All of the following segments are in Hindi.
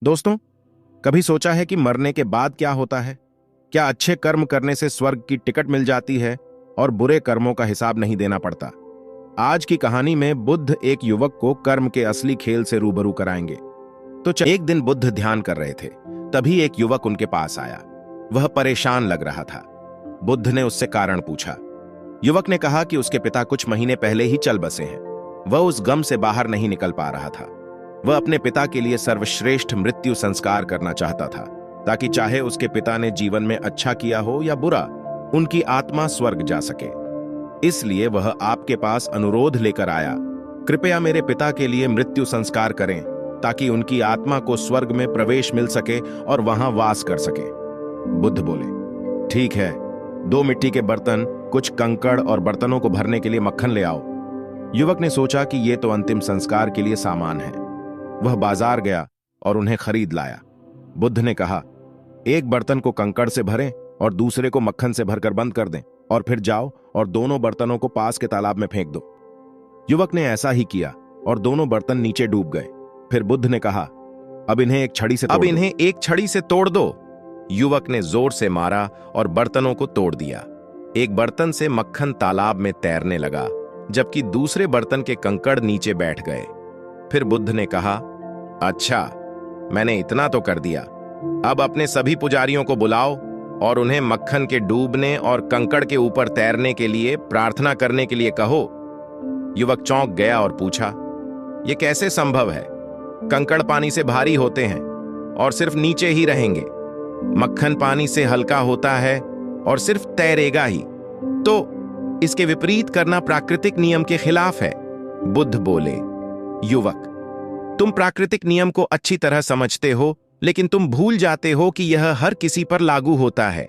दोस्तों, कभी सोचा है कि मरने के बाद क्या होता है? क्या अच्छे कर्म करने से स्वर्ग की टिकट मिल जाती है और बुरे कर्मों का हिसाब नहीं देना पड़ता? आज की कहानी में बुद्ध एक युवक को कर्म के असली खेल से रूबरू कराएंगे। तो एक दिन बुद्ध ध्यान कर रहे थे, तभी एक युवक उनके पास आया। वह परेशान लग रहा था। बुद्ध ने उससे कारण पूछा। युवक ने कहा कि उसके पिता कुछ महीने पहले ही चल बसे हैं। वह उस गम से बाहर नहीं निकल पा रहा था। वह अपने पिता के लिए सर्वश्रेष्ठ मृत्यु संस्कार करना चाहता था, ताकि चाहे उसके पिता ने जीवन में अच्छा किया हो या बुरा, उनकी आत्मा स्वर्ग जा सके। इसलिए वह आपके पास अनुरोध लेकर आया, कृपया मेरे पिता के लिए मृत्यु संस्कार करें, ताकि उनकी आत्मा को स्वर्ग में प्रवेश मिल सके और वहां वास कर सके। बुद्ध बोले, ठीक है, 2 मिट्टी के बर्तन, कुछ कंकड़ और बर्तनों को भरने के लिए मक्खन ले आओ। युवक ने सोचा कि यह तो अंतिम संस्कार के लिए सामान है। वह बाजार गया और उन्हें खरीद लाया। बुद्ध ने कहा, एक बर्तन को कंकड़ से भरें और दूसरे को मक्खन से भरकर बंद कर दें, और फिर जाओ और दोनों बर्तनों को पास के तालाब में फेंक दो। युवक ने ऐसा ही किया और दोनों बर्तन नीचे डूब गए। फिर बुद्ध ने कहा, अब इन्हें एक छड़ी से तोड़ दो। युवक ने जोर से मारा और बर्तनों को तोड़ दिया। एक बर्तन से मक्खन तालाब में तैरने लगा, जबकि दूसरे बर्तन के कंकड़ नीचे बैठ गए। फिर बुद्ध ने कहा, अच्छा, मैंने इतना तो कर दिया। अब अपने सभी पुजारियों को बुलाओ और उन्हें मक्खन के डूबने और कंकड़ के ऊपर तैरने के लिए प्रार्थना करने के लिए कहो। युवक चौंक गया और पूछा, यह कैसे संभव है? कंकड़ पानी से भारी होते हैं और सिर्फ नीचे ही रहेंगे। मक्खन पानी से हल्का होता है और सिर्फ तैरेगा ही। तो इसके विपरीत करना प्राकृतिक नियम के खिलाफ है। बुद्ध बोले, युवक, तुम प्राकृतिक नियम को अच्छी तरह समझते हो, लेकिन तुम भूल जाते हो कि यह हर किसी पर लागू होता है।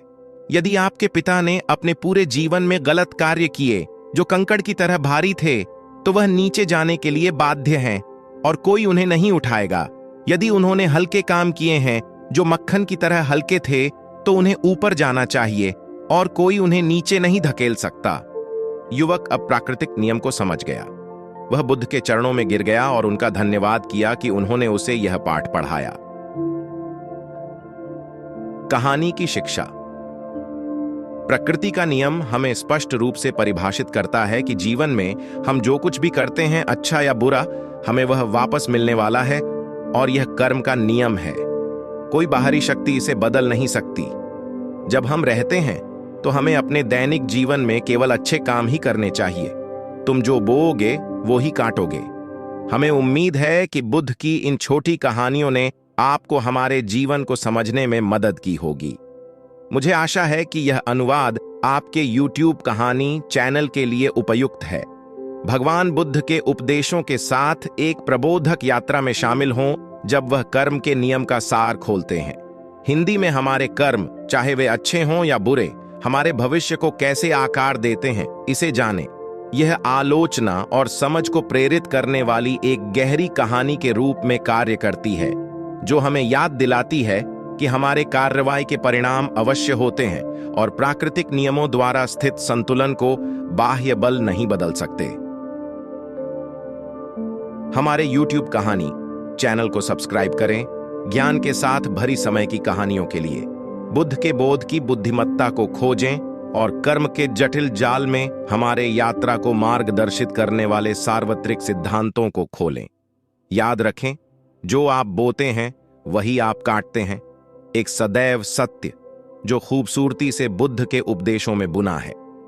यदि आपके पिता ने अपने पूरे जीवन में गलत कार्य किए जो कंकड़ की तरह भारी थे, तो वह नीचे जाने के लिए बाध्य हैं और कोई उन्हें नहीं उठाएगा। यदि उन्होंने हल्के काम किए हैं जो मक्खन की तरह हल्के थे, तो उन्हें ऊपर जाना चाहिए और कोई उन्हें नीचे नहीं धकेल सकता। युवक अब प्राकृतिक नियम को समझ गया। वह बुद्ध के चरणों में गिर गया और उनका धन्यवाद किया कि उन्होंने उसे यह पाठ पढ़ाया। कहानी की शिक्षा। प्रकृति का नियम हमें स्पष्ट रूप से परिभाषित करता है कि जीवन में हम जो कुछ भी करते हैं, अच्छा या बुरा, हमें वह वापस मिलने वाला है, और यह कर्म का नियम है। कोई बाहरी शक्ति इसे बदल नहीं सकती। जब हम रहते हैं तो हमें अपने दैनिक जीवन में केवल अच्छे काम ही करने चाहिए। तुम जो बोओगे वो ही काटोगे। हमें उम्मीद है कि बुद्ध की इन छोटी कहानियों ने आपको हमारे जीवन को समझने में मदद की होगी। मुझे आशा है कि यह अनुवाद आपके YouTube कहानी चैनल के लिए उपयुक्त है। भगवान बुद्ध के उपदेशों के साथ एक प्रबोधक यात्रा में शामिल हों, जब वह कर्म के नियम का सार खोलते हैं। हिंदी में हमारे कर्म, चाहे वे अच्छे हों या बुरे, हमारे भविष्य को कैसे आकार देते हैं, इसे जानें। यह आलोचना और समझ को प्रेरित करने वाली एक गहरी कहानी के रूप में कार्य करती है, जो हमें याद दिलाती है कि हमारे कार्रवाई के परिणाम अवश्य होते हैं और प्राकृतिक नियमों द्वारा स्थित संतुलन को बाह्य बल नहीं बदल सकते। हमारे YouTube कहानी चैनल को सब्सक्राइब करें, ज्ञान के साथ भरी समय की कहानियों के लिए। बुद्ध के बोध की बुद्धिमत्ता को खोजें और कर्म के जटिल जाल में हमारे यात्रा को मार्गदर्शित करने वाले सार्वत्रिक सिद्धांतों को खोलें। याद रखें, जो आप बोते हैं वही आप काटते हैं। एक सदैव सत्य जो खूबसूरती से बुद्ध के उपदेशों में बुना है।